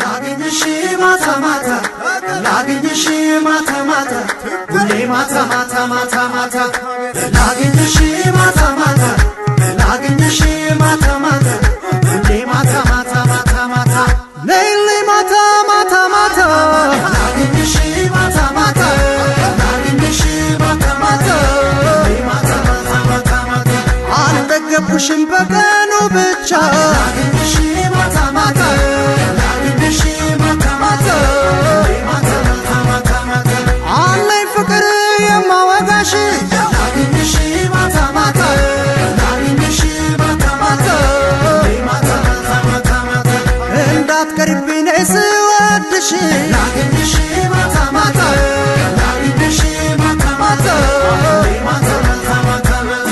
ላግኝሽ ማታ ማታ ላግኝሽ ማታ ማታ ሁሌ ማታ ማታ ማታ ማታ ላግኝሽ ማታ ማታ ላግኝሽ ማታ ማታ ሁሌ ማታ ማታ ማታ ማታ ሌሊ ማታ ማታ ማታ ላግኝሽ ማታ ማታ ላግኝሽ ማታ ማታ ሁሌ ማታ ማታ ማታ ማታ አልጠገብኩሽም በቀኑ ብቻ ላግኝሽ ማታ ማታ ላግኝሽ ማታ ማታ ሁሌ ማታ ማታ ማታ ማታ አለኝ ፍቅር የማወጋሽ ላግኝሽ ማታ ማታ ላግኝሽ ማታ ማታ ሁሌ ማታ ማታ ማታ ማታ እንዳትቀሪብኝ ነይ ስወድሽ ላግኝሽ ማታ ማታ ላግኝሽ ማታ ማታ ሁሌ ማታ ማታ ማታ ማታ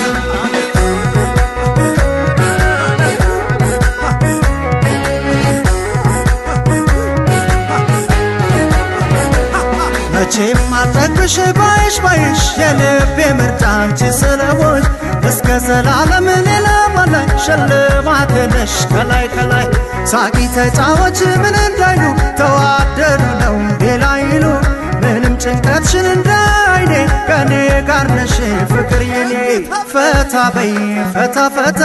መቼም አልጠግብሽ ባይሽ ባይሽ የልቤ ምርጫ አንቺ ስለሆንሽ እስከ ዘላለም ሌላ ማላይ ሽልማቴ ነሽ ከላይ ከላይ ሳቂ ተጫወች ምን እንዳይሉ ተዋደዱ ነው ሌላ ይሉ ምንም ጭንቀትሽን እንዳይኔ ከኔ ጋር ነሽ ፍቅር የኔ ፈታ በይ ፈታ ፈታ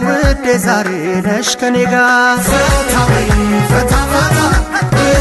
ውዴ ዛሬ ነሽ ከኔ ጋር ፈታ በይ ፈታ ፈታ